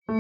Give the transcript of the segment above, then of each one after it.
Hello,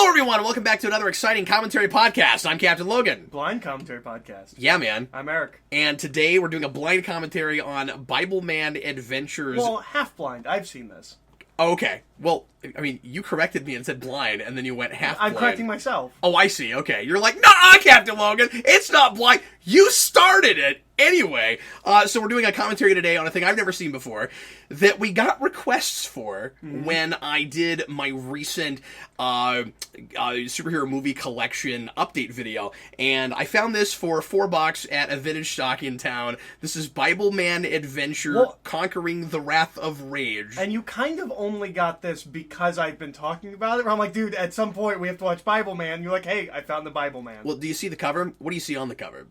everyone, and welcome back to another exciting commentary podcast. I'm Captain Logan. Blind commentary podcast. Yeah, man. I'm Eric. And today we're doing a blind commentary on Bibleman Adventures. Well, half blind. I've seen this. Okay. Well, I mean, you corrected me and said blind, and then you went half blind. I'm correcting myself. Oh, I see. Okay. You're like, nah, Captain Logan, it's not blind. You started it. Anyway, so we're doing a commentary today on a thing I've never seen before that we got requests for when I did my recent superhero movie collection update video. And I found this for $4 at a vintage stock in town. This is Bibleman Adventure Conquering the Wrath of Rage. And you kind of only got this because I've been talking about it. Where I'm like, dude, at some point we have to watch Bibleman. You're like, hey, I found the Bibleman. Well, do you see the cover? What do you see on the cover?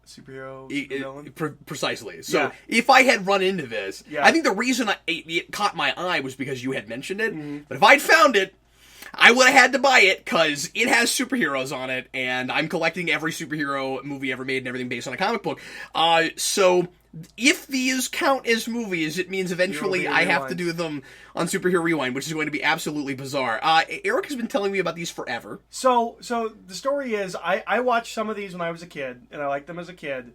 Superhero villain? Precisely. So, if I had run into this, Yeah. I think the reason it caught my eye was because you had mentioned it. But if I'd found it, I would have had to buy it, because it has superheroes on it, and I'm collecting every superhero movie ever made and everything based on a comic book. So, if these count as movies, it means eventually I have to do them on Superhero Rewind, which is going to be absolutely bizarre. Eric has been telling me about these forever. So the story is, I watched some of these when I was a kid, and I liked them as a kid.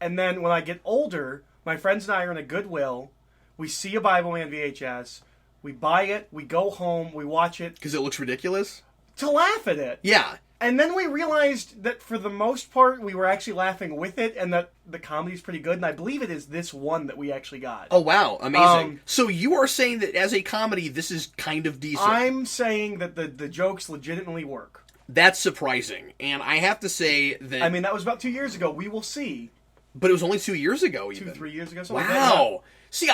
And then when I get older, my friends and I are in a Goodwill. We see a Bibleman VHS. We buy it. We go home. We watch it. Because it looks ridiculous? To laugh at it. Yeah. And then we realized that for the most part, we were actually laughing with it, and that the comedy's pretty good. And I believe it is this one that we actually got. Oh, wow. Amazing. So you are saying that as a comedy, this is kind of decent. I'm saying that the jokes legitimately work. That's surprising. And I have to say that... I mean, that was about 2 years ago. We will see. But it was only 2 years ago, even. 2-3 years ago. Something like wow. that. See,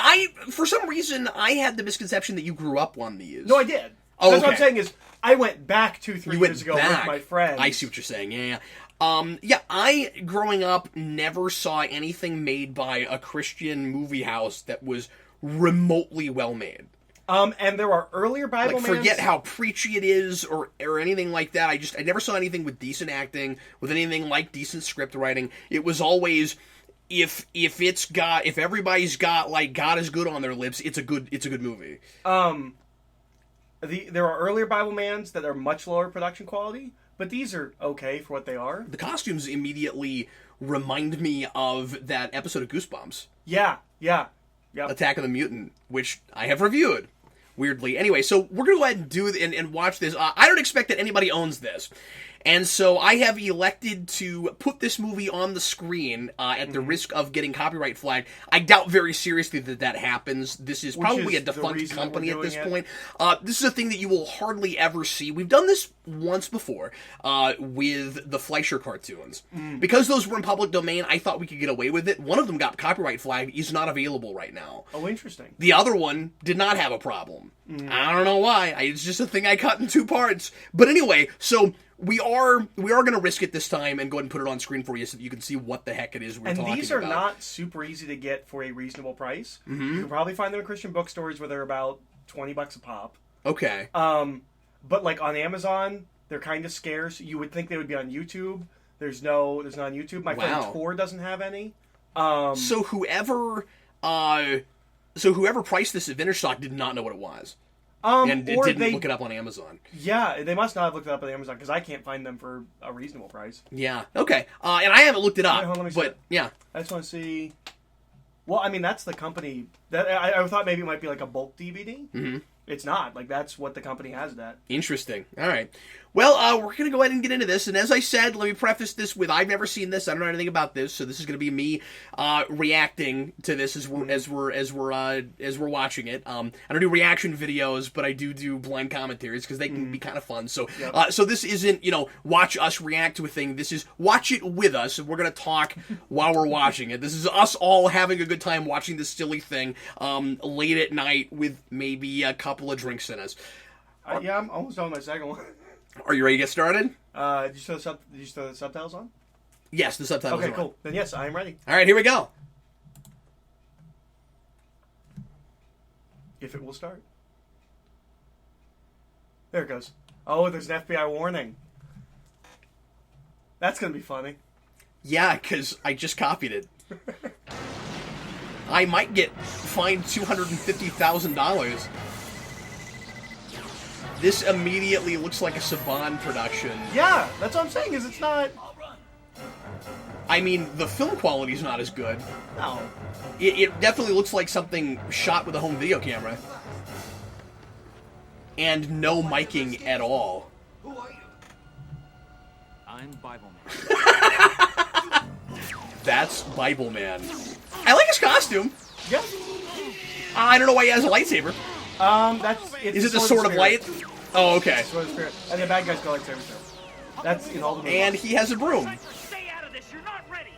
for some reason, I had the misconception that you grew up on these. No, I did. Oh, That's okay. what I'm saying is, I went back 2-3 years ago back. with my friends. I see what you're saying, yeah. I, growing up, never saw anything made by a Christian movie house that was remotely well-made. And there are earlier Biblemans. Like, forget how preachy it is or anything like that. I never saw anything with decent acting, with anything like decent script writing. It was always... If everybody's got like God is good on their lips, it's a good movie. There are earlier Biblemans that are much lower production quality, but these are okay for what they are. The costumes immediately remind me of that episode of Goosebumps. Yeah. Yep. Attack of the Mutant, which I have reviewed. Weirdly. Anyway, so we're going to go ahead and do and watch this. I don't expect that anybody owns this. And so I have elected to put this movie on the screen at the risk of getting copyright flagged. I doubt very seriously that happens. This is probably a defunct company at this point. This is a thing that you will hardly ever see. We've done this once before with the Fleischer cartoons. Because those were in public domain, I thought we could get away with it. One of them got copyright flagged. Is not available right now. Oh, interesting. The other one did not have a problem. I don't know why. It's just a thing I cut in 2 parts. But anyway, so... We are going to risk it this time and go ahead and put it on screen for you so that you can see what the heck it is we're talking about. And these are not super easy to get for a reasonable price. You can probably find them in Christian bookstores where they're about $20 a pop. Okay. But like on Amazon, they're kind of scarce. You would think they would be on YouTube. There's not on YouTube. My friend Tor doesn't have any. So whoever priced this at Vintage Stock did not know what it was. And it didn't look it up on Amazon. Yeah, they must not have looked it up on Amazon, because I can't find them for a reasonable price. Yeah, okay. And I haven't looked it up, Let me see. yeah. I just want to see... Well, I mean, that's the company... I thought maybe it might be like a bulk DVD. Mm-hmm. It's not. Like, that's what the company has that. Interesting. All right. Well, we're going to go ahead and get into this. And as I said, let me preface this with I've never seen this. I don't know anything about this. So this is going to be me reacting to this as we're watching it. I don't do reaction videos, but I do blind commentaries because they can be kind of fun. So so this isn't, watch us react to a thing. This is watch it with us. And we're going to talk while we're watching it. This is us all having a good time watching this silly thing late at night with maybe a couple of drinks in us. Yeah, I'm almost done with my second one. Are you ready to get started? Did you throw the subtitles on? Yes, the subtitles are on. Okay, cool. Then yes, I am ready. All right, here we go. If it will start. There it goes. Oh, there's an FBI warning. That's going to be funny. Yeah, because I just copied it. I might get fined $250,000. This immediately looks like a Saban production. Yeah, that's what I'm saying, is it's not... I mean, the film quality's not as good. No. It definitely looks like something shot with a home video camera. And no miking at all. Who are you? I'm Bibleman. That's Bibleman. I like his costume. Yeah. I don't know why he has a lightsaber. Is it the Sword of Light? Oh, okay. Sword of Spirit. And the bad guys go lightsabers too. That's in all the movies. And he has a broom. Stay out of this. You're not ready.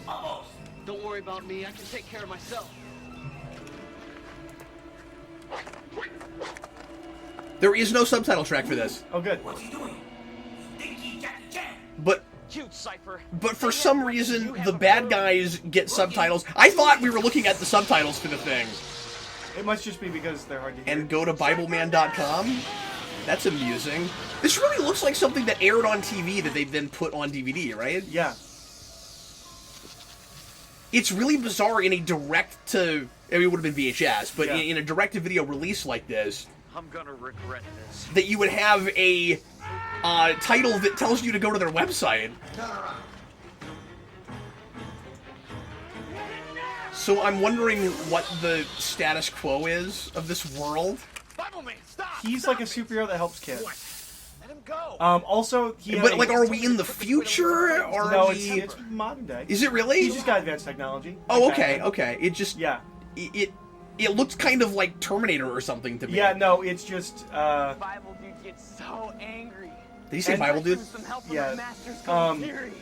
Almost. Don't worry about me. I can take care of myself. There is no subtitle track for this. Oh, good. What's he doing? Stinky Jackie Chan. But Cute Cypher. for some reason, the bad guys get subtitles. I thought we were looking at the subtitles for the thing. It must just be because they're hard to hear. And go to Bibleman.com? That's amusing. This really looks like something that aired on TV that they then put on DVD, right? Yeah. It's really bizarre in a direct to... I mean, it would have been VHS, but Yeah. in a direct-to-video release like this, I'm gonna regret this. that you would have a title that tells you to go to their website. So I'm wondering what the status quo is of this world. Bibleman, stop! He's like a superhero that helps kids. Let him go. Also, he had But, a- like, are we in the future? Or No, are it's we... modern day. Is it really? He's just got advanced technology. Oh, Like okay, Batman. okay. It just... Yeah. It looks kind of like Terminator or something to me. Yeah, no, it's just, Bible dude gets so angry. Did he say And- Bible dude? Some help from Yeah, the master's code theory.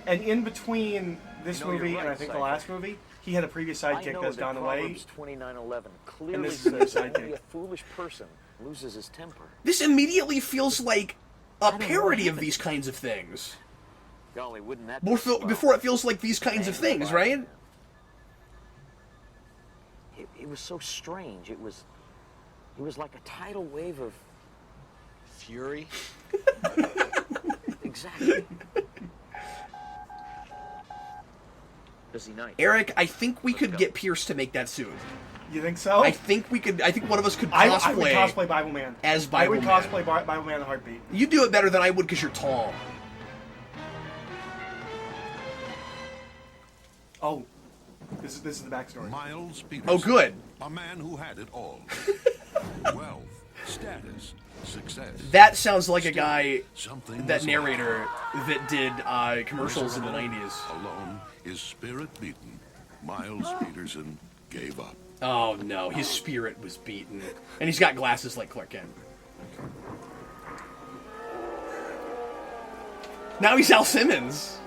and in between this You know, movie you're and I right, think Cypher. the last movie, he had a previous sidekick that's gone away. Proverbs 29:11 clearly this is their says only sidekick. a foolish person loses his temper. This immediately feels like a parody of these kinds of things. Golly, wouldn't that be Before it feels like these kinds of things, right? It was so strange. It was like a tidal wave of Fury. exactly. Busy night. Eric, I think we could get Pierce to make that suit. You think so? I think one of us could I cosplay. would cosplay Bibleman. as I would Bibleman. cosplay Bibleman in a heartbeat. You do it better than I would because you're tall. Oh, this is the backstory. Miles Peterson. Oh, good. A man who had it all. Wealth, status, success. That sounds like a guy, Something that was narrator that did commercials in the 90s. alone, his spirit beaten. Miles Peterson gave up. Oh no, his spirit was beaten. And he's got glasses like Clark Kent. Now he's Al Simmons.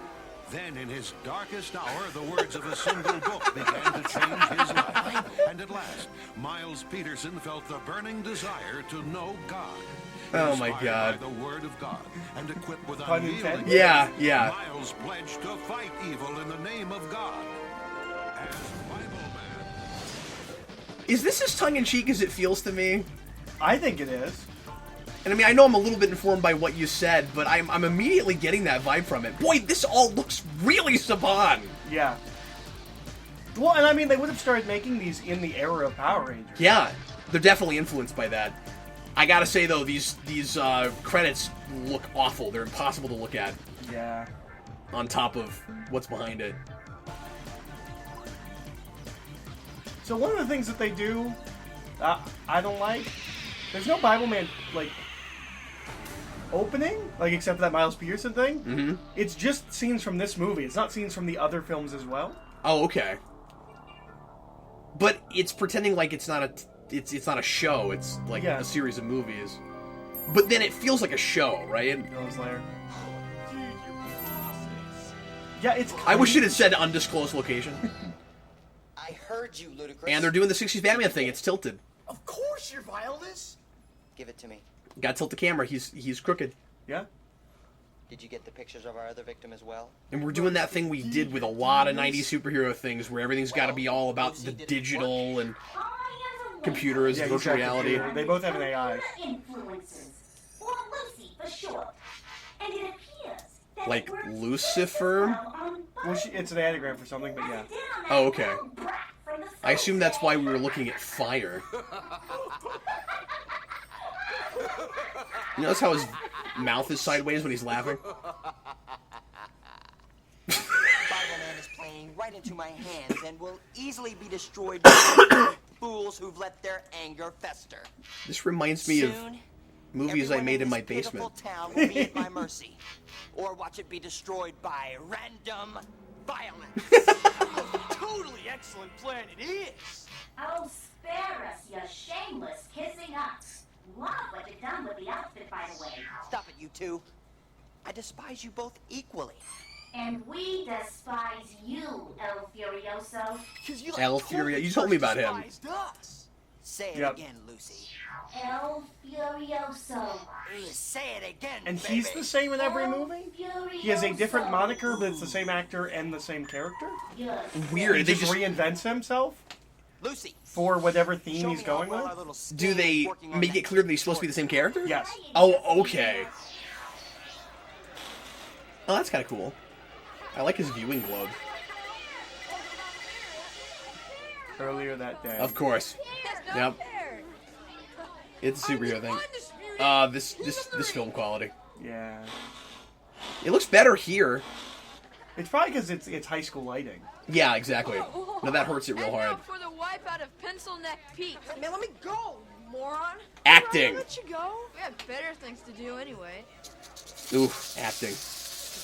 Then, in his darkest hour, the words of a single book began to change his life. And at last, Miles Peterson felt the burning desire to know God. Oh, my Inspired God. by the Word of God and equipped with Pun unyielding intended? Yeah, yeah. Miles pledged to fight evil in the name of God. As Bibleman. Is this as tongue-in-cheek as it feels to me? I think it is. And I mean, I know I'm a little bit informed by what you said, but I'm immediately getting that vibe from it. Boy, this all looks really Saban. Yeah. Well, and I mean, they would have started making these in the era of Power Rangers. Yeah, they're definitely influenced by that. I gotta say though, these credits look awful. They're impossible to look at Yeah. on top of what's behind it. So one of the things that they do, I don't like. There's no Bibleman like opening, like except for that Miles Peterson thing. Mm-hmm. It's just scenes from this movie. It's not scenes from the other films as well. Oh, okay. But it's pretending like it's not a show. It's like Yeah. a series of movies. But then it feels like a show, right? Villain's Lair. Yeah, it's. I wish it had said undisclosed location. I heard you, Ludacris. And they're doing the 60s Batman thing. It's tilted. Of course you're vileness. Give it to me. Got to tilt the camera. He's crooked. Yeah. Did you get the pictures of our other victim as well? And we're doing that thing we did with a lot of 90s superhero things where everything's got to be all about the digital and computers, Yeah, virtual he's got reality. computer. They both have an AI. Influences, or Lucy for short. And it appears that Like it works Lucifer? just as well on Well, it's an anagram for something, but yeah. Oh, okay. I assume that's why we were looking at fire. You notice how his mouth is sideways when he's laughing? Bibleman is playing right into my hands and will easily be destroyed by fools who've let their anger fester. This reminds me of Soon, movies I everyone made in this my pitiful basement. town will be at my mercy, or watch it be destroyed by random violence. Totally excellent plan it is. Oh, spare us, you shameless kissing up. Love what you've done with the outfit, by the way. Stop it, you two. I despise you both equally. And we despise you, El Furioso. 'Cause you El Furio, you told me about him. despised us. Say it Yep. again, Lucy. El Furioso. Say it again, And baby. he's the same in every movie? He has a different Furioso. moniker, but it's the same actor and the same character? Yes. Weird. He They just just reinvents himself Lucy. for whatever theme Show he's me going how well with? our little scheme do is they working on make that it clear that he's supposed to be the same character? Yes. Oh, okay. Oh, that's kind of cool. I like his viewing globe. Earlier that day. Of course. Yep. It's a superhero thing. This film quality. Yeah. It looks better here. It's probably because it's high school lighting. Yeah, exactly. No, that hurts it real And hard. now for the wipeout of Pencil Neck Pete. Man, let me go, you moron. Acting. I'll let you go. We have better things to do anyway. Oof, acting.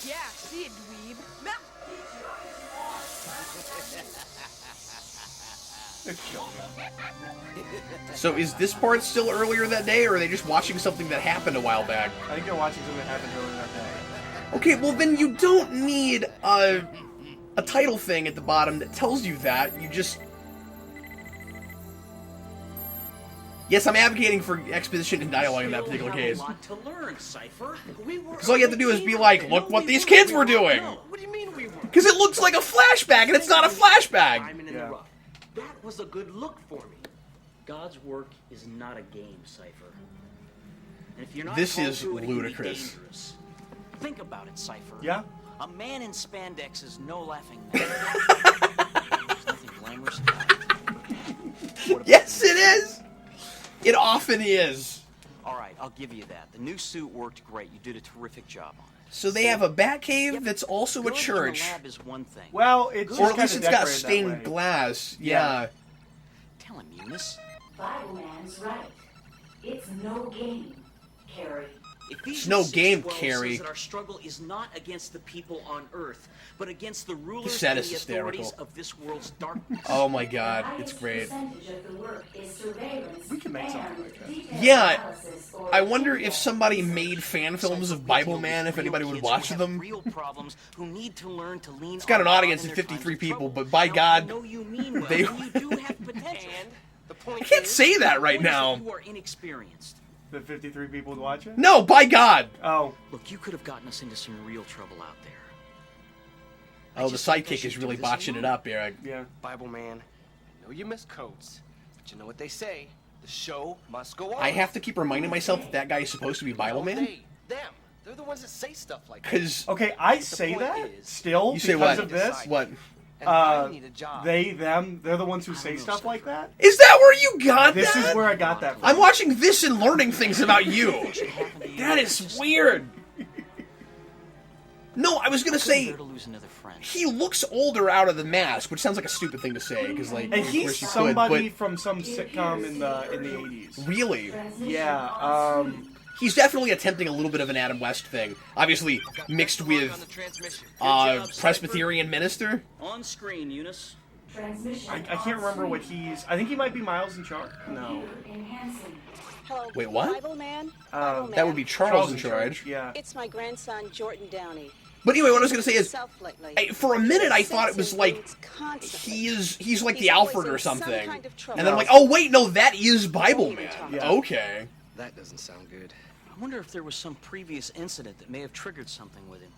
Yeah, see it, dweeb. So is this part still earlier that day, or are they just watching something that happened a while back? I think they're watching something that happened earlier that day. Okay, well then you don't need a title thing at the bottom that tells you that. You just... Yes, I'm advocating for exposition and dialogue in that particular case. to learn, Cypher. Because all you have to do is be like, look what these kids were doing! What do you mean we were? Because it looks like a flashback, and it's not a flashback! Diamond in Yeah. the rough. That was a good look for me. God's work is not a game, Cypher. And if you're not This called is to it, it can be ludicrous. dangerous. Think about it, Cypher. Yeah? A man in spandex is no laughing matter. There's nothing glamorous about it. Yes, it is! It often is. All right, I'll give you that. The new suit worked great. You did a terrific job on it. So they have a Batcave that's also a Good in church. the lab is one thing. Well, it's Or just at least kinda it's got decorated that stained way. glass. Yeah. Yeah. Tell him, Eunice. Bibleman's right. It's no game, Carrie. Ephesians no game, 6:12 Carrie. says that our struggle is not against the people on earth, but against the rulers set and is the authorities hysterical. of this world's darkness. Oh my god, The it's highest great. percentage of the work is surveillance We can make and something like that. detailed Yeah, analysis or I wonder if in-depth somebody research. made fan films of Cypher, we deal Bibleman, with if real anybody would kids who watch have them. Real problems who need to learn to lean It's got an on God audience in of their times 53 of people, trouble. but by Now, God, I know you mean well, they- and you do have potential. And the point I can't is, say that right The point is now. that you are inexperienced. The 53 people would watch it? No, by God! Oh. Look, you could have gotten us into some real trouble out there. Oh, the sidekick is really botching it up, Eric. Yeah. Bibleman, I know you misquotes, but you know what they say. The show must go on. I have to keep reminding myself that that guy is supposed to be No, Bibleman? they, them. They're the ones that say stuff like that. Because... Okay, I the say point that is- still You say because what? of this. What? And I need a job. They, them, they're the ones who say stuff like that. Is that where you got This that? is where I got that from. I'm watching this and learning things about you. That is weird. No, I was gonna Couldn't say... bear to lose another friend. He looks older out of the mask, which sounds like a stupid thing to say, because like, And of he's course you somebody could, from some sitcom in the 80s. but really, Yeah, he's definitely attempting a little bit of an Adam West thing. Obviously, mixed with Presbyterian minister. On screen, Eunice. Transmission I can't remember what he's. I think he might be Miles in charge. No. enhancing. Hello, Wait, what? Bibleman. That would be Charles in charge. Yeah. It's my grandson, Jordan Downey. But anyway, what I was gonna say is, Self lately. for a minute I thought it was like Constantly. he's like He's the always Alfred in or some something, kind of trouble. and then I'm like, oh wait, no, that is Bibleman. Yeah. Okay. That doesn't sound good. I wonder if there was some previous incident that may have triggered something with him.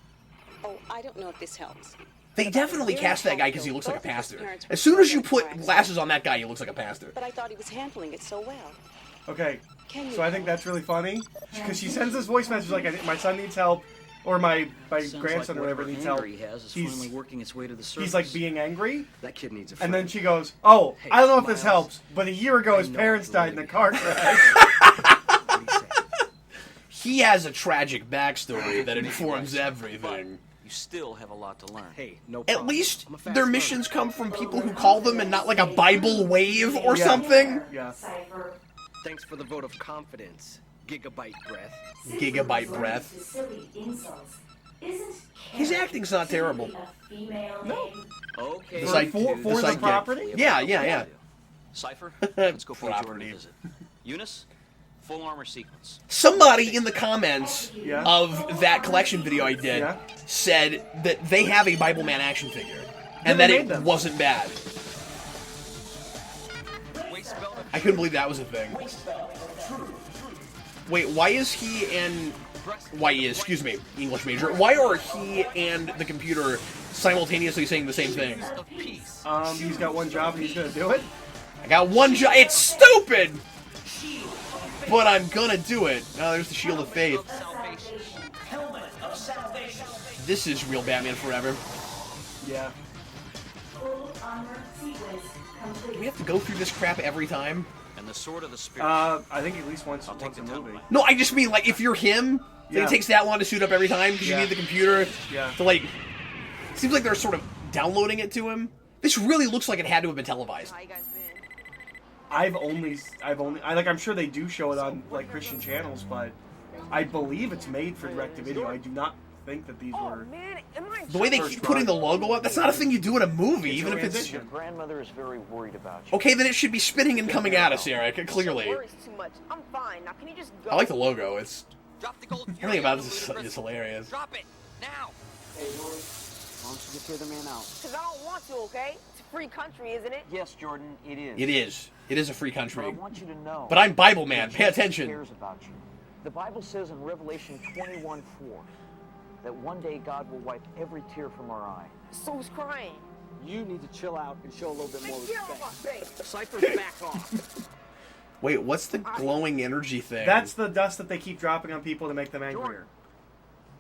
Oh, I don't know if this helps. They definitely cast that guy because he looks like a pastor. As soon as you put glasses on that guy, he looks like a pastor. But I thought he was handling it so well. Okay. Can you So I think help? that's really funny because she sends this voice message like, "My son needs help. or my Sounds grandson like or whatever whatever needs anger help. he has is He's finally working its way to the surface. he's like being angry, That kid needs a and friend. then she goes, "Oh, Hey, I don't know if this Miles. helps, but a year ago his I know parents it's died in a really car crash." What do you say? He has a tragic backstory that informs everything. You still have a lot to learn. Hey, no At problem. least I'm a fast their learner. missions come from people who call them and not like a Bible wave or Yeah. something. Yeah. Cipher. Thanks for the vote of confidence, Gigabyte Breath. Gigabyte breath. To silly insults. Isn't His acting's not terrible. a female No. name? Okay. The psych- for the the psychic. property? Yeah, yeah. Cipher, let's go pay Jordan a Property. visit. Eunice, full armor sequence. Somebody in the comments Yeah. of that collection video I did Yeah. said that they have a Bibleman action figure and they that made it them. wasn't bad. Waist belt of I couldn't believe that was a thing. Wait, why is he and excuse me, English major. Why are he and the computer simultaneously saying the same thing? of peace. He's got one job and he's gonna do it. I got one job. It's stupid, but I'm gonna do it. Oh, there's the shield of faith. Salvation. This is real Batman Forever. Yeah. Full armor sequence complete. Do we have to go through this crap every time? And the sword of the spirit. I think at least once a take the movie. No, I just mean like if you're him, then Yeah. it takes that long to suit up every time because Yeah. you need the computer Yeah. to like. It seems like they're sort of downloading it to him. This really looks like it had to have been televised. How you guys been? I'm sure they do show it on like Christian channels, but I believe it's made for direct to video. I do not think that these were. Man, am I The way they First keep putting the logo up, that's not a thing you do in a movie, It's even if it's. transition. Grandmother is very worried about you. Okay, then it should be spinning and coming at us, Eric, clearly. worries too much. I'm fine. Now can you just go? I like the logo, it's. Drop the gold Everything about this is hilarious. Drop it now. Why don't you get the other man out? Because I don't want to, okay? It's a free country, isn't it? Yes, Jordan, it is. It is. It is a free But I country. want you to know. But I'm Bible man, that pay Jesus attention. cares about you. The Bible says in Revelation 21:4 that one day God will wipe every tear from our eye. So who's crying? You need to chill out and show a little bit more Get off my respect. face! Cipher's back off. Wait, what's the glowing energy thing? That's the dust that they keep dropping on people to make them angrier.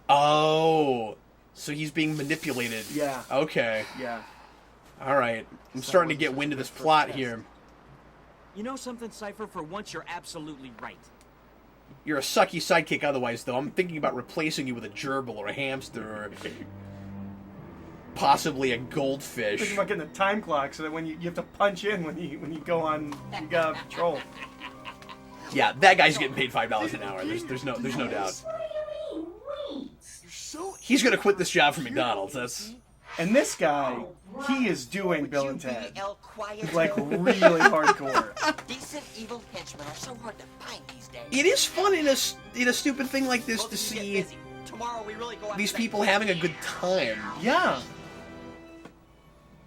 Oh. So he's being manipulated. Yeah. Okay. Yeah. Alright. I'm starting to get wind of this plot here. You know something, Cipher? For once, you're absolutely right. You're a sucky sidekick otherwise, though. I'm thinking about replacing you with a gerbil or a hamster or possibly a goldfish. Thinking about getting a time clock so that when you have to punch in when you go on you got patrol. Yeah, that guy's getting paid $5 an hour. There's no doubt. What do you mean, wait? He's gonna quit this job for McDonald's. That's And this guy, he is doing Bill and Would you be Ted. El Quiet? Like really hardcore. Decent evil henchmen are so hard to find these days. it is fun in a stupid thing like this Both to of you see get busy. Tomorrow we really go after these that people gold having a fish. good time. Yeah.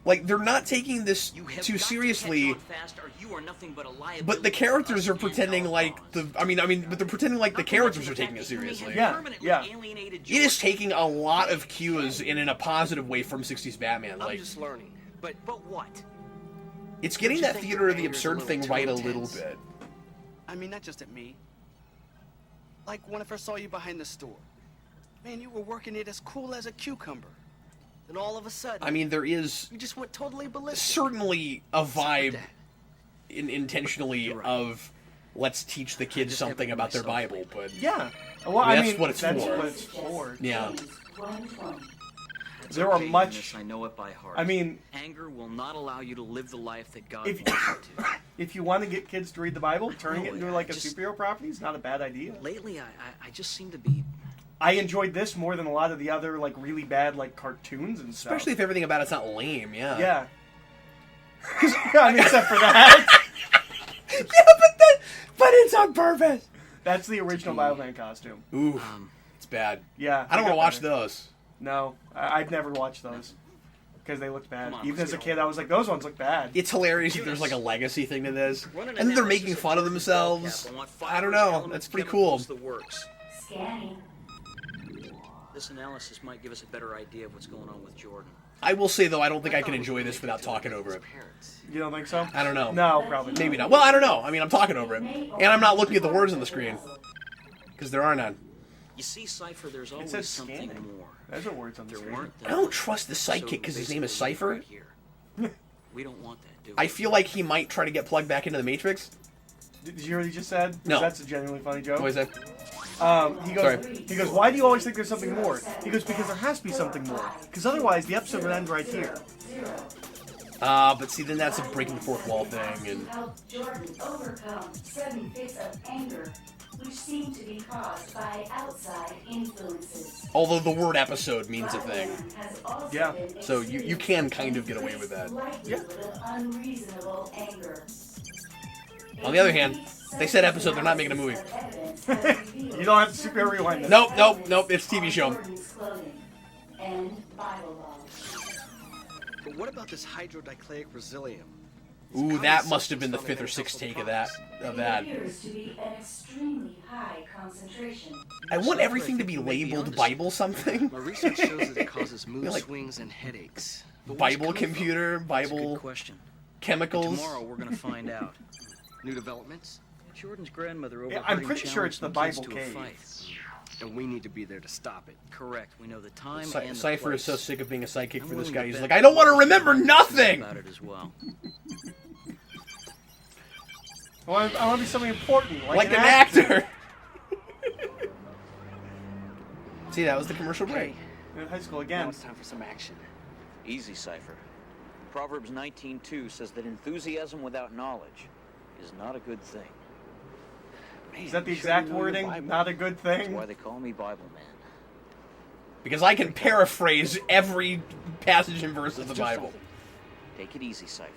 Like they're not taking this You have too got to seriously. catch on fast, or you are nothing but a liability But the to characters us are and pretending our like cause. but they're pretending like the Not to mention characters are the taking fact it that you may have seriously. Yeah, permanently yeah. alienated It is Jordan. taking a lot of cues in a positive way from 60s Batman. I'm Like just learning. But what? it's getting Don't you that think theater of the your anger's a absurd little thing too right a intense? little bit. I mean, not just at me. Like when I first saw you behind the store. Man, you were working it as cool as a cucumber. Then all of a sudden, I mean, there is you just went totally ballistic. certainly a vibe that. intentionally You're right. of let's teach the kids just something haven't about their myself Bible, lately. but Yeah. Well, I mean, I that's mean, what it's that's for. what it's for. yeah. 120. It's There are okay, much- Eunice, I know it by heart. I mean, anger will not allow you to live the life that God If- wants you to. if you want to get kids to read the Bible, turning know, it into I like a just- superhero property is not a bad idea. Lately, I just seem to be. I enjoyed this more than a lot of the other like really bad like cartoons and stuff. Especially if everything about it's not lame, yeah. Yeah. I mean, except for that. But it's on purpose. That's the original Bibleman costume. Ooh, it's bad. Yeah. I don't they want got to watch better. those. No, I've never watched those because they looked bad. Come on, Even let's as a get kid, I was like, those ones look bad. It's hilarious that there's like a legacy thing to this, Run an and then they're analysis making of fun of Jordan's themselves. ball cap. want I don't fibers, know. elements, That's pretty cool. chemicals, the works. Scanning. This analysis might give us a better idea of what's going on with Jordan. I will say though, I don't think I can enjoy this without talking over it. You don't think so? I don't know. No, probably not. Maybe not. Well, I don't know. I mean, I'm talking over it, and I'm not looking at the words on the screen because there are none. You see, Cypher, there's It always says something scanning. more. Those are words on the There screen. weren't I don't trust the So sidekick because his name is basically, Cypher. right here. We don't want that, do we? I feel like he might try to get plugged back into the Matrix. Did you hear what he just said? No. That's a genuinely funny joke. What is that? He goes, why do you always think there's something more? He goes, because there has to be something more. Because otherwise, the episode would end right here. But see, then that's a breaking the fourth wall thing, and helped Jordan overcome sudden fits of anger, which seemed to be caused by outside influences. although the word episode means a thing, Has also Yeah. been so you can kind of get away with that. likelihood of unreasonable anger. On the other hand, they said episode, they're not making a movie. You don't have to super rewind this. Nope, it's TV show. Jordan's clothing and Bible law. But what about this hydrodicleic beryllium? Ooh, that must have been the fifth or sixth take of that. It appears to be an extremely high concentration. I want everything to be labeled Bible something. My research shows that it causes mood like swings and headaches. But where's it Bible coming from? computer, That's a Bible good question. chemicals. Tomorrow we're gonna find out. New developments? Jordan's grandmother Yeah, overheard I'm him pretty sure it's challenge the some Bible kids to a cave. fight. And we need to be there to stop it. Correct. We know the time and the Cypher is so place. sick of being a sidekick I'm for this willing guy. to He's bet like, I don't want to that remember knows nothing. about it as well. I want to be something important, Like an actor. See, that was the commercial break. In high school Now again. it's time for some action. Easy, Cypher. Proverbs 19:2 says that enthusiasm without knowledge is not a good thing. Is that the Man, you sure exact you know your wording? Bible. Not a good That's thing? why they call me Bible Man. Because I can paraphrase every passage and verse of the Let's do Bible. something. Take it easy, Cypher.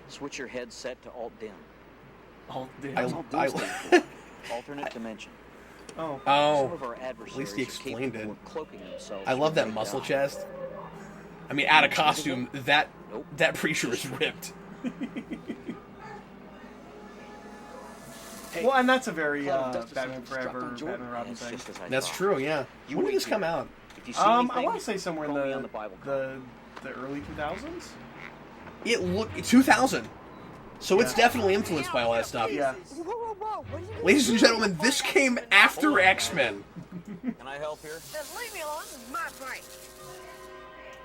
Switch your headset to Alt-Dim. Oh, damn. Alternate dimension. Oh. Some Oh, of our adversaries at least he are explained capable it. of cloaking themselves I love when that they muscle die. chest. I mean, out of costume, that Nope. preacher is ripped. Well, and that's a very Cloud dust Batman decided to drop Forever, on Jordan. Batman Robin It's thing. just as I That's thought. true, yeah. You When did wait this come here. out? If you see I anything, want to say somewhere in call me on the Bible the early 2000s. It looked 2000. So it's Yeah. definitely influenced by all that stuff. Yeah. Whoa, whoa, whoa. What are you Ladies and gentlemen, this came after X-Men. Can I help here? Just leave me alone. This is my fight.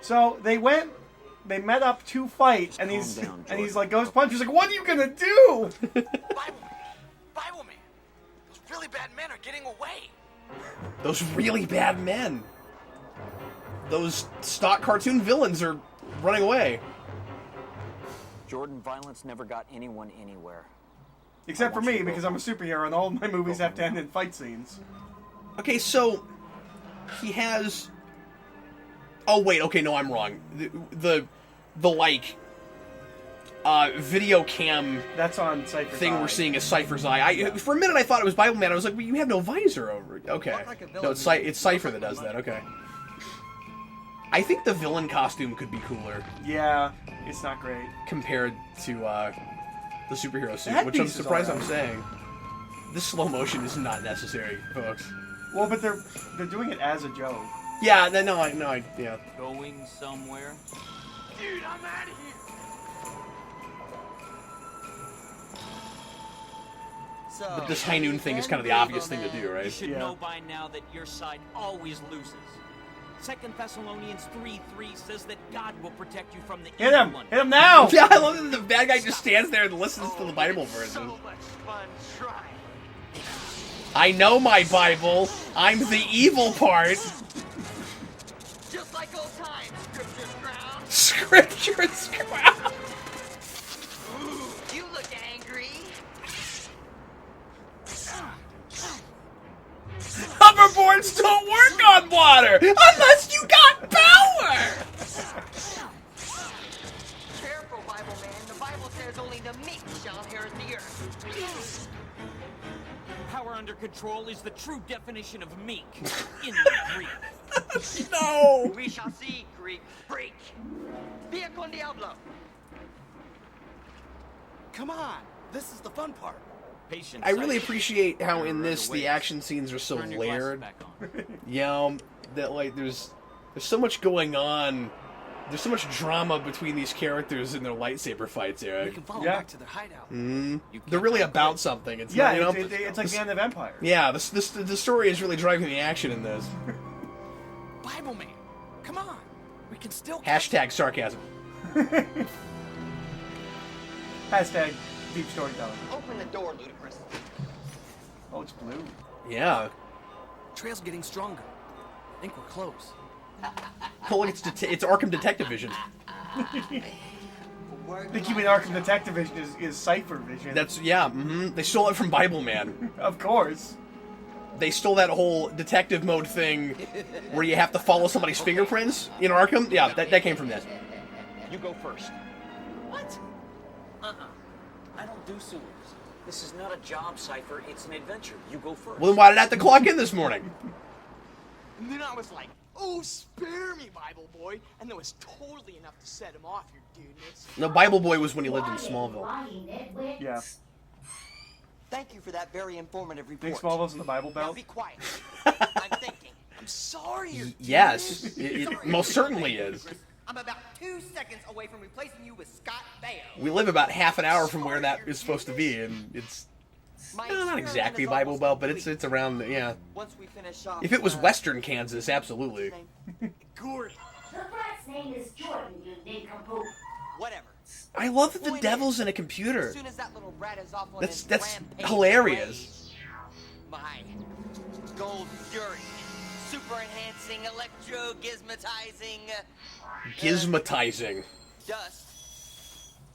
So they met up to fight, and he's down, and he's Jordan. like, goes punch. He's like, what are you gonna do? Bible man! Those really bad men are getting away! Those really bad men. Those stock cartoon villains are running away. Jordan, violence never got anyone anywhere. Except for me, because I'm a superhero, and all of my movies have to end in fight scenes. Okay, so he has. Oh wait, okay, no, I'm wrong. The like video cam That's on Cypher's thing Eye. we're seeing is Cypher's eye. For a minute, I thought it was Bible Man. I was like, well, you have no visor over it. Okay, no, it's Cypher that does that. Okay. I think the villain costume could be cooler Yeah, it's not great. compared to the superhero suit, The which I'm headpiece is surprised I'm alright. saying. This slow motion is not necessary, folks. Well, but they're doing it as a joke. Yeah, yeah. Going somewhere? Dude, I'm out of here! So, But this high noon thing is kind of the obvious thing to do, You right? should Yeah. know by now that your side always loses. 2 Thessalonians 3:3 says that God will protect you from the Hit evil him! one. Hit him now! Yeah, I love that the bad guy just stands there and listens to the Bible verses. So much fun trying. I know my Bible. I'm the evil part. Just like old times, scripture's ground. Scripture's ground. You look angry. Hoverboards don't work on water unless you got power. Careful, Bible man. The Bible says only the meek shall inherit the earth. Power under control is the true definition of meek in the Greek. No. We shall see, Greek freak. Via con diablo. Come on, this is the fun part. Patience. I really Cypher. appreciate how in You're this the underway. action scenes are so Turn your glasses layered. back on. Yeah, that like there's so much going on There's so much drama between these characters in their lightsaber fights, We Eric. can follow Yeah. back to their hideout. They're really about something. It's Yeah, not, you know, it's like Band of Empire. yeah. The story is really driving the action in this. Bibleman, come on. We can still... Hashtag sarcasm. Hashtag deep storytelling. Open the door, Ludicrous. Oh, it's blue. Yeah. Trail's getting stronger. I think we're close. Oh, look, it's Arkham Detective Vision. I think you mean Arkham Detective Vision is Cypher Vision. That's yeah. They stole it from Bibleman. Of course. They stole that whole detective mode thing where you have to follow somebody's fingerprints in Arkham. Yeah, that came from this. You go first. What? I don't do sewers. This is not a job, Cypher. It's an adventure. You go first. Well, then why did I have to clock in this morning? And then I was like, oh, spare me, Bible boy. And there was totally enough to set him off, your dudeness. No, Bible Boy was when he lived in Smallville. Yeah. Thank you for that very informative report. Think Smallville's in the Bible Now Belt? be quiet. I'm thinking. I'm sorry, your Yes, dudeness. it most certainly is. I'm about 2 seconds away from replacing you with Scott Baio. We live about half an hour from where that is supposed to be, and it's not exactly Bible Belt, but it's around. Yeah. Once we finish off, If it was Western Kansas, absolutely. Gordon. The threat's name is Jordan, you nincompoop. Whatever. I love that the Point devil's is, in a computer. As soon as that little rat is off on That's his rampage hilarious. My gold fury, super enhancing, electro gizmatizing Gizmatizing. dust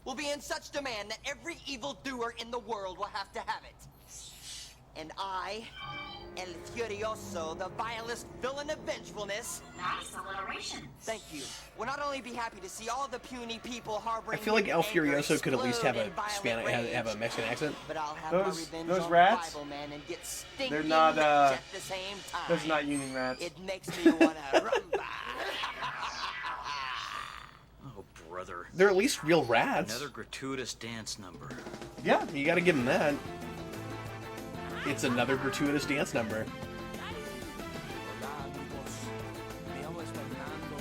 will be in such demand that every evil doer in the world will have to have it. And I, El Furioso, the vilest villain of vengefulness. Nice alliteration. Thank you. Will not only be happy to see all the puny people harboring. I feel like El hidden anger Furioso could at least have a explode in Spanish, violent have a rage. Mexican accent. But I'll have Those- my revenge those on rats? Bibleman and get stinking They're not, rich at the same time. Those are not union rats. It makes me wanna rumba. Oh, brother. They're at least real rats. Another gratuitous dance number. Yeah, you gotta give them that. It's another gratuitous dance number.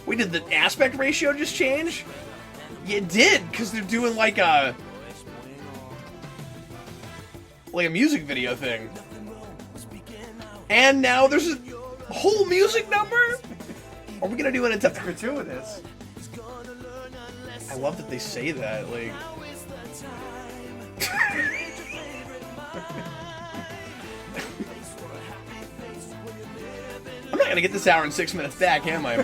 Wait, did the aspect ratio just change? Yeah, it did, because they're doing like a music video thing. And now there's a whole music number? Are we gonna do an attempt? Gratuitous. I love that they say that, like... I'm not gonna get this hour and 6 minutes back, am I?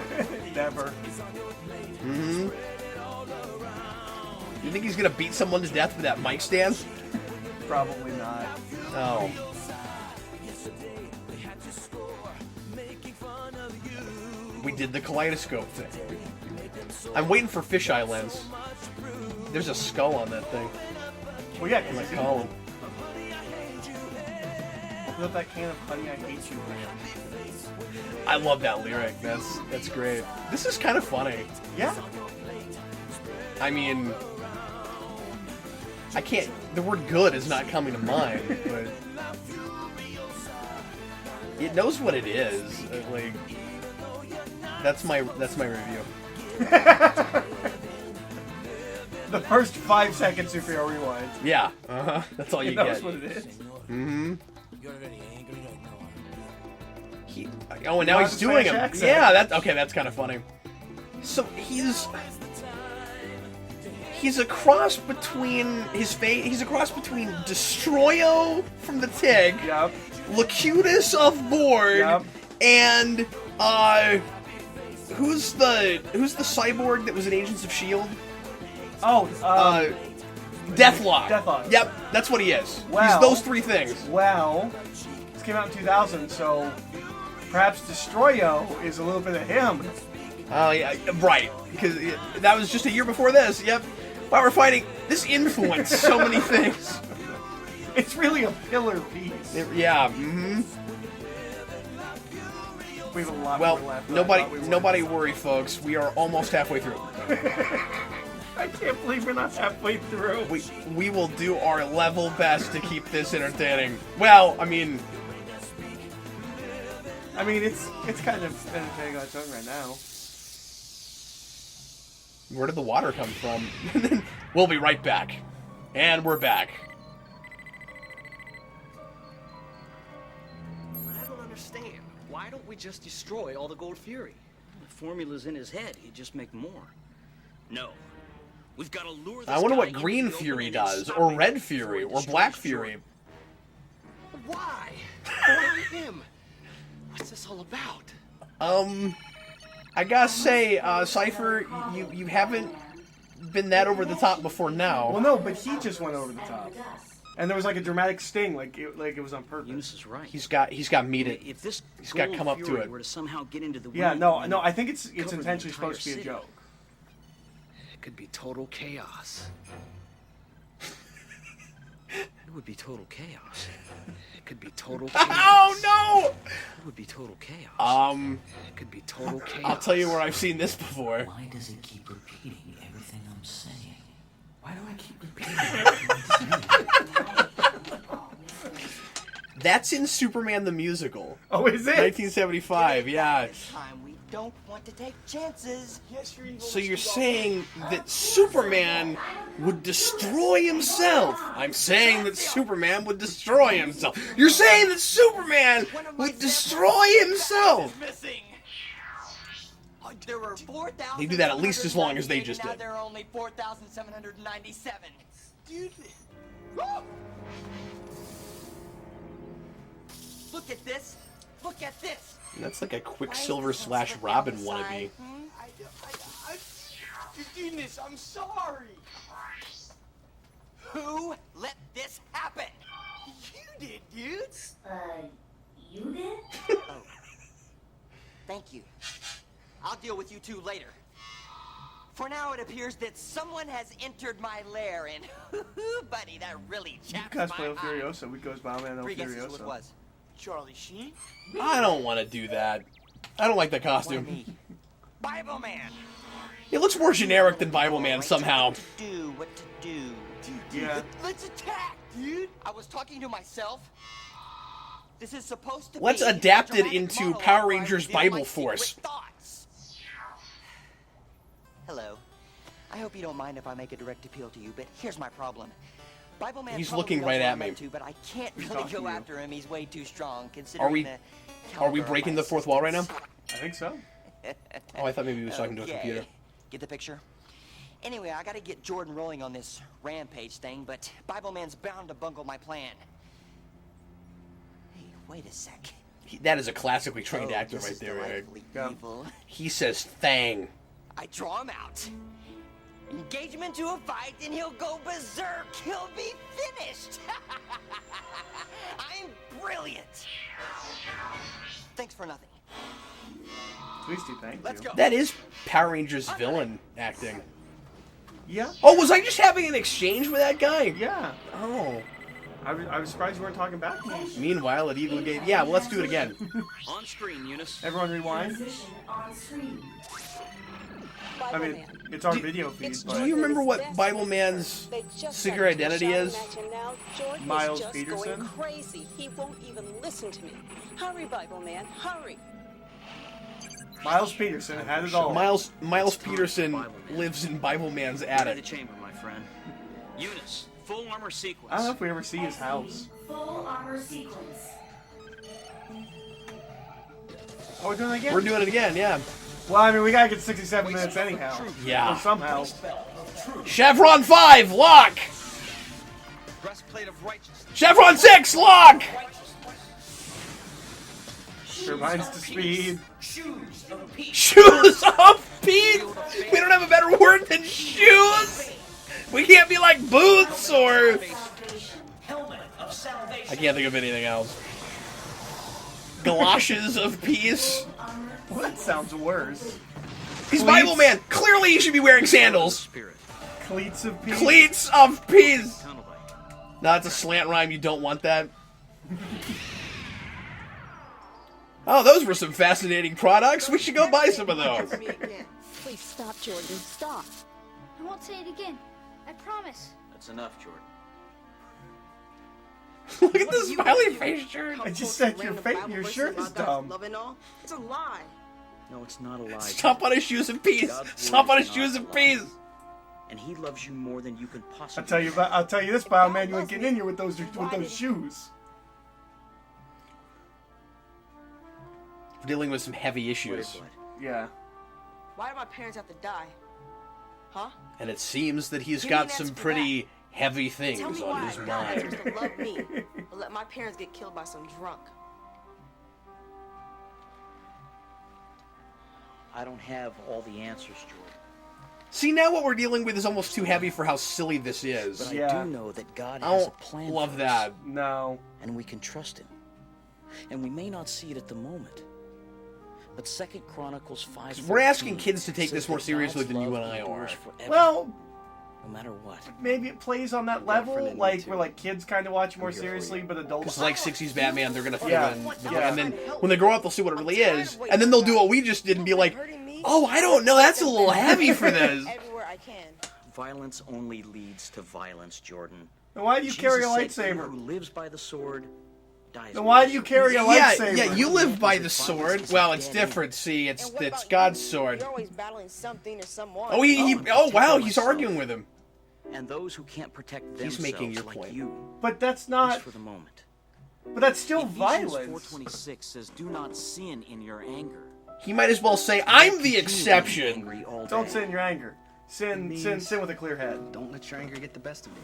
Never. You think he's gonna beat someone to death with that mic stand? Probably not. Oh. We did the kaleidoscope thing. I'm waiting for fisheye lens. There's a skull on that thing. Well, yeah, In the because column. Fill up that can of honey, I hate you. I love that lyric. That's great. This is kind of funny. Yeah. I mean, I can't. The word "good" is not coming to mind, but it knows what it is. Like, that's my review. The first 5 seconds of your rewind. Yeah. That's all you It knows get. what it is. Mm-hmm. Oh, and now Why he's the doing Spanish him. accent? Yeah, that's kind of funny. So he's a cross between he's a cross between Destroyo from the Tig, Yep. Locutus of Borg, Yep. and who's the cyborg that was in Agents of S.H.I.E.L.D.? Oh, Deathlock. Deathlock. Yep, that's what he is. Wow. He's those three things. Well, this came out in 2000, so perhaps Destroyo is a little bit of him. Oh, yeah, right. Because that was just a year before this. Yep. While we're fighting, this influenced so many things. It's really a pillar piece. Yeah. Mm-hmm. We have a lot Well, more left. than I thought we would. nobody worry, folks. We are almost halfway through. I can't believe we're not halfway through. We will do our level best to keep this entertaining. Well, I mean, it's kind of entertaining on its own right now. Where did the water come from? We'll be right back. And we're back. I don't understand. Why don't we just destroy all the Gold Fury? The formula's in his head. He'd just make more. No. We've got to lure this I wonder guy what into Green the open Fury and does, stop or him Red before Fury, he or destroys Black Jordan. Fury. Why? Why him? What's this all about? I gotta say, Cypher, you haven't been that over the top before now. Well, no, but he just went over the top. And there was like a dramatic sting, like it was on purpose. Eunice is right. He's got meat it. If this He's got to Gold come up to Fury it. were to somehow get into the Yeah, wind no, and I think it's cover the intentionally entire supposed to be a city, joke. It could be total chaos. It would be total chaos. It could be total chaos. Oh no! It would be total chaos. It could be total chaos. I'll tell you where I've seen this before. Why does it keep repeating everything I'm saying? Why do I keep repeating everything I'm saying? That's in Superman the Musical. Oh, is it? 1975, yeah. This time we don't want to take chances. Yes, your evil So you're is all- saying that Superman would destroy himself? I'm saying that Superman would destroy himself. You're saying that Superman would destroy himself? Missing. There were 4,000. They do that at least as long as they just now did. there are only 4,797. Dude. Look at this. Look at this. That's like a Quicksilver / Robin wannabe. Eunice, I'm sorry. Who let this happen? You did, dude. You did? Oh. Thank you. I'll deal with you two later. For now, it appears that someone has entered my lair, and buddy, that really You chaps my cosplay El eye. Furioso. We goes Bowman El Three guesses who it Furioso. was. Charlie Sheen? I don't want to do that. I don't like that costume. Bible Man. It looks more generic than Bible Man somehow. Do what to do. Yeah. Let's attack, dude. I was talking to myself. This is supposed to Let's be adapt a it dramatic into monologue Power where I Rangers reveal Bible my Force. secret thoughts. Hello. I hope you don't mind if I make a direct appeal to you, but here's my problem. Bible Man He's probably looking knows right what at I'm me. up to, but I can't really talking to go you. after him. He's way too strong, considering Are we caliber of breaking my the fourth wall right now? assistants. I think so. Oh, I thought maybe he was talking to a Okay. computer. Get the picture? Anyway, I gotta get Jordan rolling on this rampage thing, but Bible Man's bound to bungle my plan. Hey, wait a sec. That is a classically trained Oh, actor this right is there, Eric. delightfully Yeah. evil. He says "thang." I draw him out. Engage him into a fight, and he'll go berserk. He'll be finished. I'm brilliant. Thanks for nothing. Twisty, thank Let's you. go. That is Power Rangers villain acting. Yeah. Oh, was I just having an exchange with that guy? Yeah. Oh. I was surprised you weren't talking back to me. Meanwhile, at Eagle Gate. Yeah, well, let's do it again. On screen, Eunice. Everyone rewind. Position on screen. I mean, it's our video feed, Do but you remember what Bible Man's secret identity is? Miles just Peterson? Going crazy. He won't even listen to me. Hurry, Bible Man, hurry. Miles Peterson had it all. Miles Peterson lives in Bible Man's Ready the attic. chamber, my friend. Eunice, full armor sequence. I don't know if we ever see his house. Full armor sequence. Oh, we're doing it again? We're doing it again, yeah. Well, I mean, we gotta get 67 minutes anyhow. Yeah. Or somehow. Chevron 5, lock! Breastplate of righteousness. Chevron 6, lock! Turbines to speed. Shoes of peace. Shoes of peace! We don't have a better word than shoes! We can't be like boots or... Helmet of salvation. I can't think of anything else. Galoshes of peace. Well, that sounds worse. He's Bible Man. Clearly he should be wearing sandals. Spirit. Cleats of peace. Cleats of peace. Tunnel light. No, it's a slant rhyme. You don't want that. Oh, those were some fascinating products. We should go buy some of those. Please stop, Jordan. Stop. I won't say it again. I promise. That's enough, Jordan. Look at this smiley face shirt. I just said your shirt is dumb. Love and all. It's a lie. No, it's not a lie. Stomp on his shoes in peace. Stomp on his shoes in peace. And he loves you more than you can possibly. I'll tell you this, Bibleman, you ain't getting in here with those shoes. We're dealing with some heavy issues. Yeah. Why did my parents have to die? Huh? And it seems that he's got some pretty heavy things Tell me on why his God mind. chose to love me, but let my parents get killed by some drunk. I don't have all the answers, Jordan. See, now what we're dealing with is almost too heavy for how silly this is. But I do know that God I has a don't plan love for that. us. No. And we can trust him. And we may not see it at the moment. But 2 Chronicles 5. We're asking kids to take this more seriously than you and I are. Well, no matter what. Maybe it plays on that level, like where like kids kind of watch more seriously, but adults. Because like 60s Batman, they're gonna throw in, Yeah. and then when they grow up, they'll see what it really is, and then they'll do what we just did and be like, "Oh, I don't know, that's a little heavy for this." Violence only leads to violence, Jordan. Then why do you carry a Jesus said, "He lightsaber? who lives by the sword dies." Then why do you carry a lightsaber? Yeah, you live by the sword. Well, it's different. See, it's God's sword. You're always battling something or someone. Oh, wow, he's arguing with him. And those who can't protect themselves, He's making your like point. you, But that's at not. least for the moment. But that's still Ephesians violence. 4:26 says, "Do not sin in your anger." He might as well say, "I'm the exception." Don't sin in your anger. Sin with a clear head. Don't let your anger get the best of you.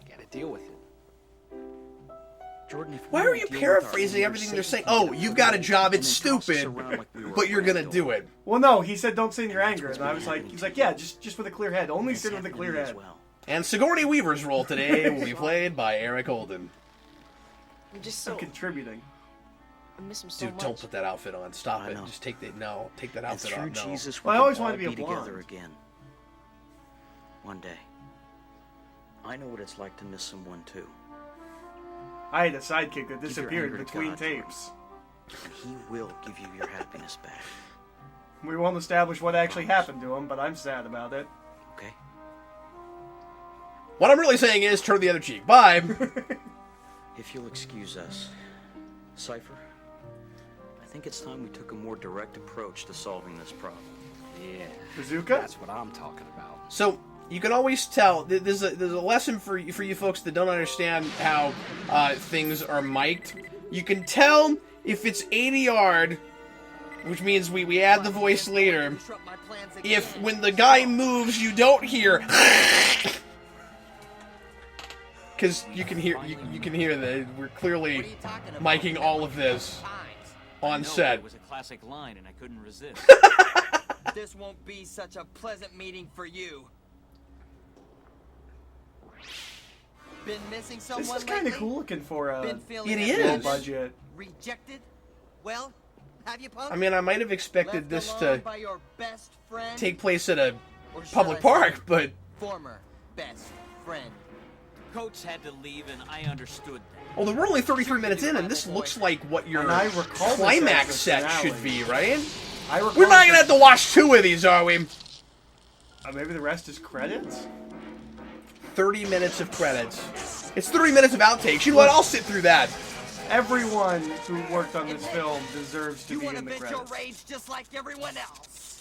You gotta deal with it. Jordan, if Why are you paraphrasing everything they're saying? Oh, you've got a job, it's stupid, but you're gonna do it. Well, no, he said don't sin in your anger, and I was like, he's like, yeah, just with a clear head. Only sin with a clear head. And Sigourney Weaver's role today will be played by Eric Holden. I'm just so contributing. I miss him so Dude, much. don't put that outfit on. Stop it. Just take that. No, take that outfit through off. No. Jesus, Well, I we always can wanted to all be a together blonde. again. One day. I know what it's like to miss someone too. I had a sidekick that Give your disappeared anger to between God, tapes. And he will give you your happiness back. We won't establish what actually happened to him, but I'm sad about it. Okay? What I'm really saying is, turn the other cheek. Bye. If you'll excuse us, Cypher, I think it's time we took a more direct approach to solving this problem. Yeah. Bazooka? That's what I'm talking about. So you can always tell. There's a lesson for you folks that don't understand how things are mic'd. You can tell if it's ADR'd, which means we add the voice later. If when the guy moves, you don't hear. Because you can hear that we're clearly miking all of this on set. It was a classic line, and I couldn't resist. This won't be such a pleasant meeting for you. Been missing someone This is kind of lately? cool looking for a Been feeling It abandoned? is. low budget. Rejected? Well, have you, punk? I mean, I might have expected this Left to alone by your best friend? take place at a Or should public I park, say, but former best friend. Coach had to leave, and I understood that. well, we're only 33 minutes in, and this looks like what your And I recall this climax as the set finale. should be, right? I recall We're not gonna this- have to watch 2 of these, are we? Maybe the rest is credits? 30 minutes of credits. It's 30 minutes of outtakes. You know what? I'll sit through that. Everyone who worked on this film deserves to You be want to in the vent your credits. rage just like everyone else.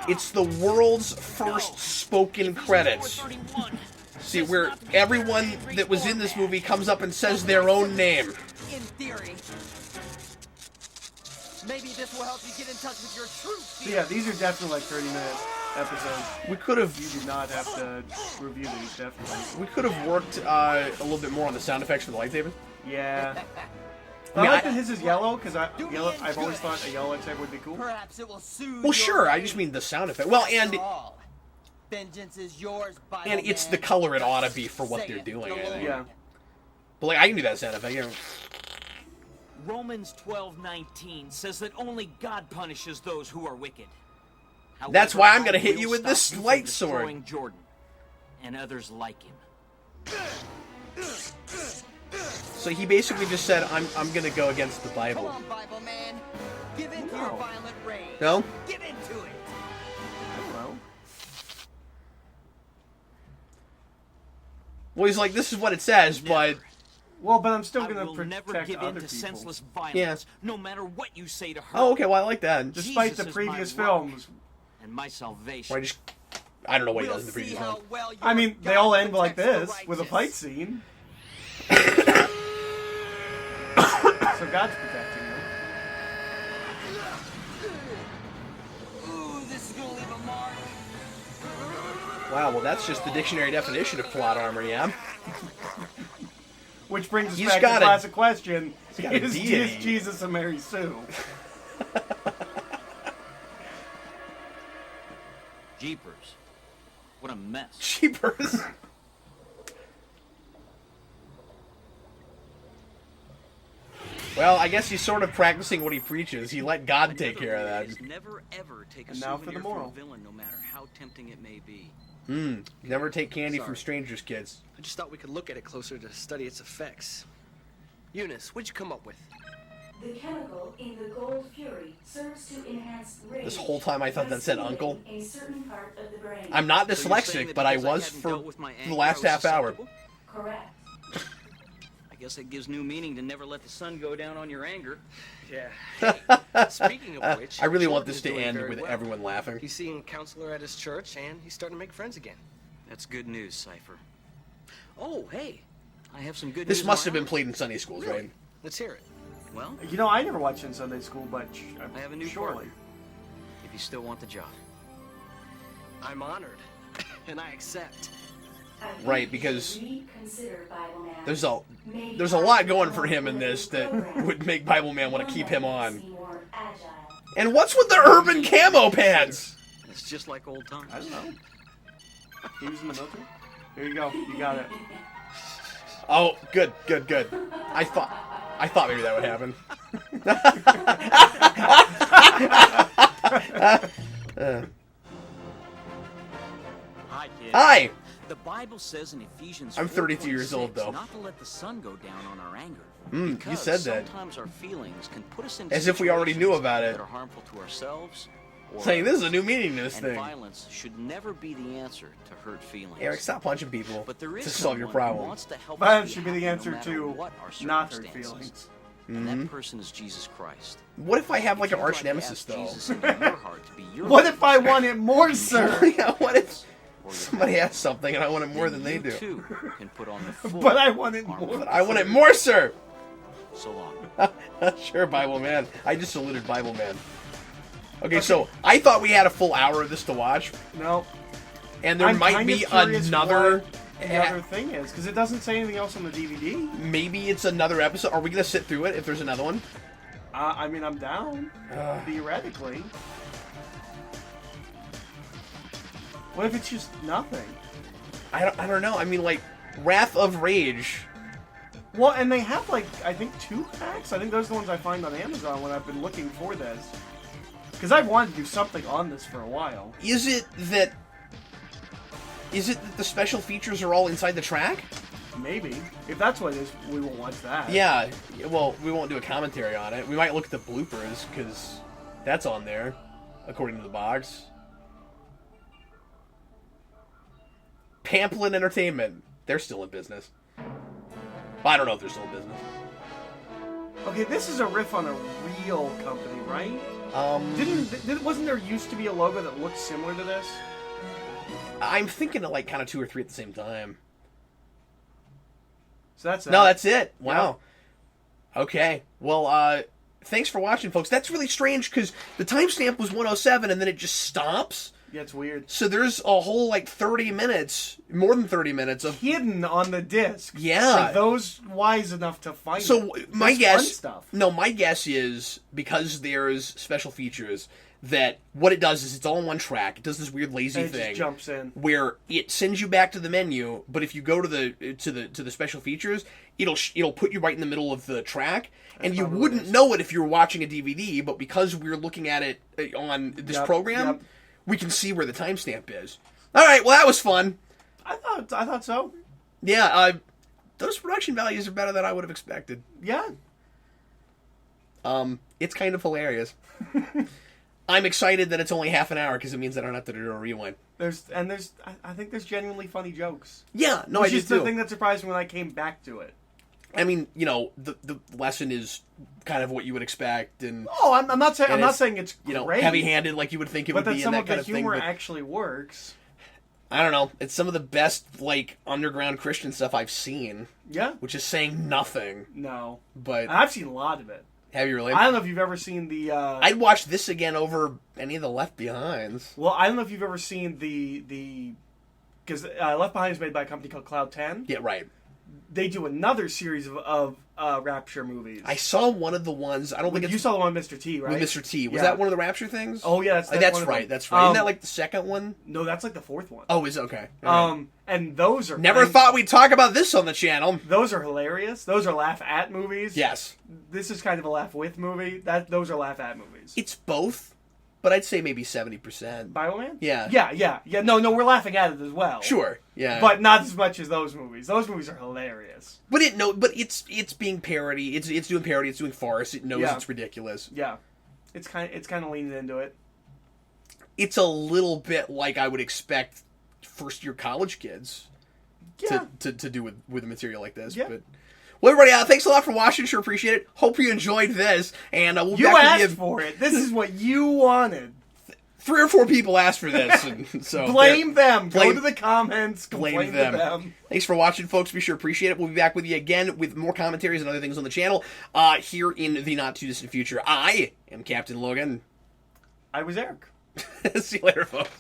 It's the world's first spoken credits. See, where everyone that was in this movie comes up and says their own name. In theory. Maybe this will help you get in touch with your truth. So yeah, these are definitely like 30-minute episodes. We could have. You do not have to review these, definitely. We could have worked a little bit more on the sound effects for the lightsaber. Yeah. I mean, I like that his is yellow, because I've always thought a yellow lightsaber would be cool. Perhaps it will soothe Well, sure. I just mean the sound effect. Well, and vengeance is yours, Bible and it's man. the color it ought to be for what Say they're it, doing. the I think. Lord. Yeah. But like, I can do that sound effect. You know. Romans 12:19 says that only God punishes those who are wicked. However, That's why I'm gonna God hit will you with stop this from light sword. destroying Jordan and others like him. So he basically just said, "I'm gonna go against the Come Bible." on, Bible man. Give in to your violent rage. No? Give into it. Well, Well, he's like, "This is what it says," but Well, but I'm still I going will to never protect give in other to people. senseless violence, Yeah. no matter what you say to her. Oh, okay, well, I like that. Despite Jesus the is previous my rock films. and my salvation. Where I don't know what he does in the previous one. I mean, they all end like this, with a fight scene. So God's protecting them. Ooh, this is gonna leave a mark. Wow, well, that's just the dictionary definition of plot armor, yeah? Which brings us He's back to got the a- classic question. he's got a Is deity. Jesus and Mary Sue? Jeepers. What a mess. Jeepers. Well, I guess he's sort of practicing what he preaches. He let God take care of that. Never ever take a And now for the souvenir from a moral. villain, no matter how tempting it may be. Never take candy from Sorry. strangers, kids. I just thought we could look at it closer to study its effects. Eunice, what'd you come up with? The chemical in the gold fury serves to enhance rage. This whole time I thought by that said stimulating uncle. a certain part of the brain. I'm not So you're saying dyslexic, that but I because I was hadn't for dealt with my the anger, last I was half hour. susceptible? Correct. I guess that gives new meaning to never let the sun go down on your anger. Yeah. Speaking of which, I really want Jordan's this to doing end very with well. everyone laughing. He's seeing a counselor at his church, and he's starting to make friends again. That's good news, Cypher. Oh, hey, I have some good This news. must on have my been played in Sunday schools, Really? right? Let's hear it. arm. Well, You know, I never watched in Sunday school, but I have a new surely. partner. If you still want the job. I'm honored, and I accept. I think Right, you because should reconsider Bible Man. there's a lot going for him in this that would make Bible Man want to keep him on. More agile. And what's with the urban camo pants? It's just like old times. I don't know. He was in the military? Here you go. You got it. Oh, good. I thought maybe that would happen. Hi, kid. Hi! The Bible says in Ephesians I'm 32 years old, 4:26 though. not to let the sun go down on our anger. You Because said that. sometimes our feelings can put us in As if we already knew situations about it. that are harmful to ourselves. Or Saying this is a others. new meaning to this And thing. violence should never be the answer to hurt feelings. Eric, stop punching people But there is to solve your someone who problem. wants to help That us should be happy the answer no matter to what our not hurt circumstances. feelings. And that person is Jesus Christ. What if I have like If an you'd arch to nemesis, ask though? Jesus into your heart to be your What if I Lord, want it more, sir? Yeah, what if or your somebody has something and I want it more then than they you do? too can put on the full But I want it armor more. of But I want it more, sir! So long. Sure, Bible Man. I just saluted Bible Man. Okay, so I thought we had a full hour of this to watch, No. and there I'm might kind be of curious another. what the other thing is, because it doesn't say anything else on the DVD. Maybe it's another episode. Are we gonna sit through it if there's another one? I mean, I'm down. Theoretically. What if it's just nothing? I don't know. I mean, like, Wrath of Rage. Well, and they have, like, I think 2 packs? I think those are the ones I find on Amazon when I've been looking for this. Because I've wanted to do something on this for a while. Is it that the special features are all inside the track? Maybe. If that's what it is, we will watch that. Yeah. Well, we won't do a commentary on it. We might look at the bloopers, because that's on there, according to the box. Pamplin Entertainment. They're still in business. I don't know if they're still in business. Okay, this is a riff on a real company, right? Wasn't there used to be a logo that looked similar to this? I'm thinking of, like, kind of 2 or 3 at the same time. So that's No, that's it. Wow. Okay. Well, thanks for watching, folks. That's really strange, because the timestamp was 107, and then it just stops. Yeah, it's weird. So there's a whole, like, 30 minutes, more than 30 minutes of... Hidden on the disc. Yeah. For those wise enough to find So it. my That's guess... fun stuff. No, my guess is, because there's special features, that what it does is it's all in one track. It does this weird lazy And it just thing. jumps in. Where it sends you back to the menu, but if you go to the special features, it'll put you right in the middle of the track, and you wouldn't know it if you were watching a DVD, but because we're looking at it on this program, we can see where the timestamp is. All right, well, that was fun. I thought so. Yeah, those production values are better than I would have expected. Yeah. It's kind of hilarious. I'm excited that it's only half an hour because it means I don't have to do a rewind. I think there's genuinely funny jokes. Yeah, no, Which I do is the too. thing that surprised me when I came back to it. I mean, you know, the lesson is kind of what you would expect, and I'm not saying it's great, heavy-handed like you would think it would be in that kind of thing. But some of the humor actually works. I don't know. It's some of the best like underground Christian stuff I've seen. Yeah, which is saying nothing. No, but I've seen a lot of it. Have you really? I don't know if you've ever seen the. I'd watch this again over any of the Left Behinds. Well, I don't know if you've ever seen the because Left Behind is made by a company called Cloud 10. Yeah, right. They do another series of Rapture movies. I saw one of the ones. I don't think you saw the one with Mr. T, right? With Mr. T. Was that one of the Rapture things? Oh yeah, that's right. That's right. Isn't that like the second one? No, that's like the fourth one. Oh, is it? Okay. And those are never thought we'd talk about this on the channel. Those are hilarious. Those are laugh at movies. Yes. This is kind of a laugh with movie. Those are laugh at movies. It's both, but I'd say maybe 70%. Bibleman? Yeah. Yeah. No, we're laughing at it as well. Sure. Yeah. But not as much as those movies. Those movies are hilarious. But it's being parody. It's doing parody. It's doing farce. It knows it's ridiculous. Yeah. It's kind of leaning into it. It's a little bit like I would expect first-year college kids to do with a material like this. Yeah. But well, everybody, thanks a lot for watching. Sure appreciate it. Hope you enjoyed this. And we'll be back asked with you. For it. This is what you wanted. 3 or 4 people asked for this, and so blame them. Go to the comments. Complain to them. Thanks for watching, folks. Be sure to appreciate it. We'll be back with you again with more commentaries and other things on the channel here in the not too distant future. I am Captain Logan. I was Eric. See you later, folks.